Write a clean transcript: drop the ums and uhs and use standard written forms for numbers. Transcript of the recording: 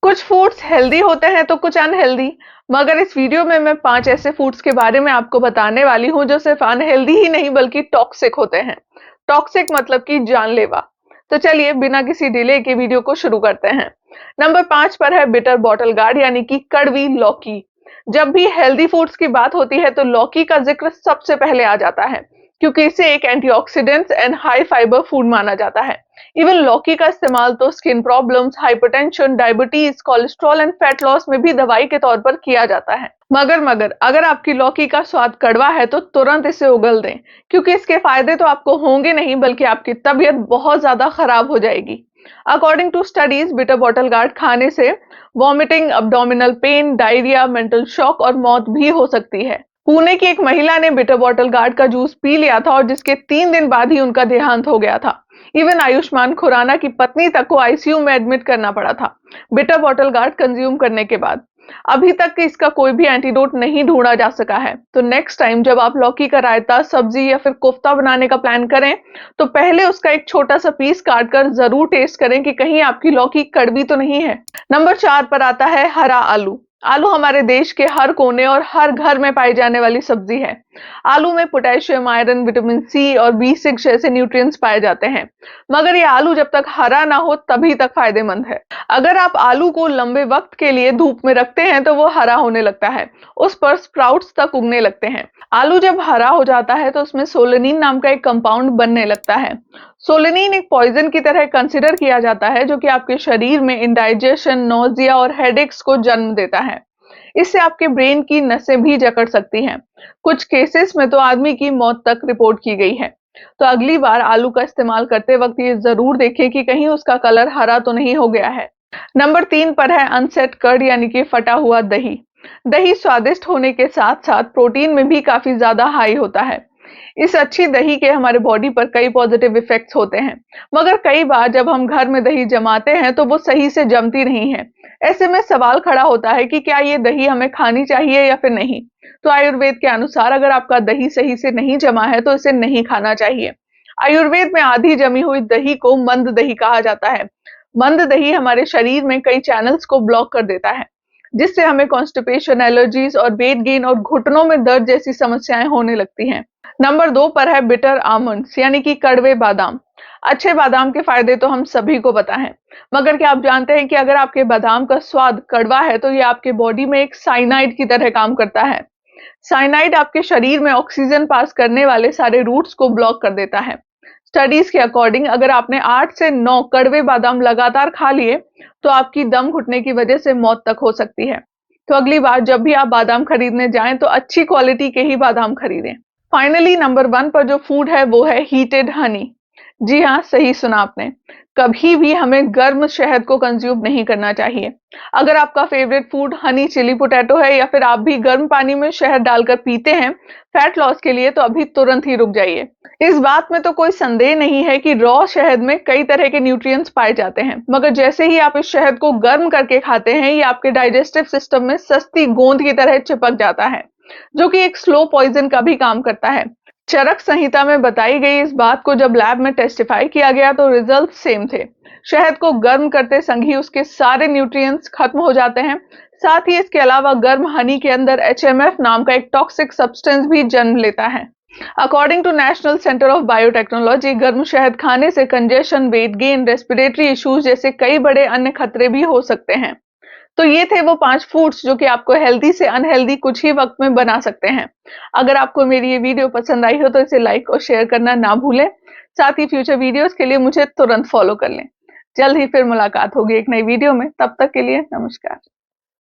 कुछ foods healthy होते हैं तो कुछ अनहेल्दी, मगर इस वीडियो में मैं 5 ऐसे फूड्स के बारे में आपको बताने वाली हूँ जो सिर्फ अनहेल्दी ही नहीं बल्कि टॉक्सिक होते हैं। टॉक्सिक मतलब कि जानलेवा। तो चलिए बिना किसी डिले के वीडियो को शुरू करते हैं। नंबर 5 पर है बिटर बॉटल गार्ड यानी कि कड़वी लौकी। जब भी हेल्दी फूड्स की बात होती है तो लौकी का जिक्र सबसे पहले आ जाता है, क्योंकि इसे एक antioxidants and high fibre food माना जाता है। इवन लौकी का इस्तेमाल तो skin problems, hypertension, diabetes, cholesterol and fat loss में भी दवाई के तौर पर किया जाता है। मगर अगर आपकी लौकी का स्वाद कड़वा है तो तुरंत इसे उगल दें, क्योंकि इसके फायदे तो आपको होंगे नहीं बल्कि आपकी तबीयत बहुत ज्यादा खराब हो जाएगी। According to studies, bitter bottle gourd खाने से vomiting, abdominal pain, diarrhoea, mental shock और मौत भी हो सकती है। पुणे की एक महिला ने बिटर बॉटल गार्ड का जूस पी लिया था और जिसके 3 दिन बाद ही उनका देहांत हो गया था। इवन आयुष्मान खुराना की पत्नी तक को आईसीयू में एडमिट करना पड़ा था बिटर बॉटल गार्ड कंज्यूम करने के बाद। अभी तक इसका कोई भी एंटीडोट नहीं ढूंढा जा सका है। तो नेक्स्ट टाइम जब आप लौकी का रायता, सब्जी या फिर कोफ्ता बनाने का प्लान करें तो पहले उसका एक छोटा सा पीस काट कर जरूर टेस्ट करें कि कहीं आपकी लौकी कड़वी तो नहीं है। नंबर 4 पर आता है हरा आलू। आलू हमारे देश के हर कोने और हर घर में पाई जाने वाली सब्जी है। आलू में पोटेशियम, आयरन, विटामिन सी और B6 जैसे न्यूट्रिएंट्स पाए जाते हैं। मगर ये आलू जब तक हरा ना हो तभी तक फायदेमंद है। अगर आप आलू को लंबे वक्त के लिए धूप में रखते हैं तो वो हरा होने लगता है, उस पर स्प्राउट्स तक उगने लगते हैं। आलू जब हरा हो जाता है तो उसमें सोलेनिन नाम का एक कंपाउंड बनने लगता है। सोलेनिन एक पॉइजन की तरह कंसिडर किया जाता है, जो कि आपके शरीर में इंडाइजेशन, नोजिया और हेडेक्स को जन्म देता है। इससे आपके ब्रेन की नसें भी जकड़ सकती हैं। कुछ केसेस में तो आदमी की मौत तक रिपोर्ट की गई है। तो अगली बार आलू का इस्तेमाल करते वक्त ये जरूर देखें कि कहीं उसका कलर हरा तो नहीं हो गया है। नंबर 3 पर है अनसेट कर्ड यानी कि फटा हुआ दही। दही स्वादिष्ट होने के साथ साथ प्रोटीन में भी काफी ज्यादा हाई होता है। इस अच्छी दही के हमारे बॉडी पर कई पॉजिटिव इफेक्ट्स होते हैं, मगर कई बार जब हम घर में दही जमाते हैं तो वो सही से जमती नहीं है। ऐसे में सवाल खड़ा होता है कि क्या ये दही हमें खानी चाहिए या फिर नहीं। तो आयुर्वेद के अनुसार अगर आपका दही सही से नहीं जमा है तो इसे नहीं खाना चाहिए। आयुर्वेद में आधी जमी हुई दही को मंद दही कहा जाता है। मंद दही हमारे शरीर में कई चैनल्स को ब्लॉक कर देता है, जिससे हमें कॉन्स्टिपेशन, एलर्जीज और वेट गेन और घुटनों में दर्द जैसी समस्याएं होने लगती हैं। नंबर 2 पर है बिटर आमंड्स यानी कि कड़वे बादाम। अच्छे बादाम के फायदे तो हम सभी को पता है, मगर क्या आप जानते हैं कि अगर आपके बादाम का स्वाद कड़वा है तो ये आपके बॉडी में एक साइनाइड की तरह काम करता है। साइनाइड आपके शरीर में ऑक्सीजन पास करने वाले सारे रूट्स को ब्लॉक कर देता है। स्टडीज के अकॉर्डिंग अगर आपने 8 से 9 कड़वे बादाम लगातार खा लिए तो आपकी दम घुटने की वजह से मौत तक हो सकती है। तो अगली बार जब भी आप बादाम खरीदने जाएं तो अच्छी क्वालिटी के ही बादाम खरीदें। फाइनली नंबर 1 पर जो फूड है वो है हीटेड हनी। जी हाँ, सही सुना आपने। कभी भी हमें गर्म शहद को कंज्यूम नहीं करना चाहिए। अगर आपका favourite food honey chilli potato है या फिर आप भी गर्म पानी में शहद डालकर पीते हैं फैट लॉस के लिए, तो अभी तुरंत ही रुक जाइए। इस बात में तो कोई संदेह नहीं है कि रॉ शहद में कई तरह के न्यूट्रिएंट्स पाए जाते हैं, मगर जैसे ही आप इस शहद को गर्म करके खाते हैं ये आपके डाइजेस्टिव सिस्टम में सस्ती गोंद की तरह चिपक जाता है, जो कि एक स्लो पॉइजन का भी काम करता है। चरक संहिता में बताई गई इस बात को जब लैब में टेस्टिफाई किया गया तो रिजल्ट सेम थे। शहद को गर्म करते संग ही उसके सारे न्यूट्रिएंट्स खत्म हो जाते हैं। साथ ही इसके अलावा गर्म हनी के अंदर HMF नाम का एक टॉक्सिक सब्सटेंस भी जन्म लेता है। According to National Centre of Biotechnology, गर्म शहद खाने से congestion, weight gain, respiratory issues जैसे कई बड़े अन्य खतरे भी हो सकते हैं। तो ये थे वो 5 फूड्स जो कि आपको हेल्दी से अनहेल्दी कुछ ही वक्त में बना सकते हैं। अगर आपको मेरी ये वीडियो पसंद आई हो तो इसे लाइक और शेयर करना ना भूलें। साथ ही फ्यूचर वीडियोस के लिए मुझे तुरंत फॉलो कर लें। जल्द ही फिर मुलाकात होगी एक नई वीडियो में। तब तक के लिए नमस्कार।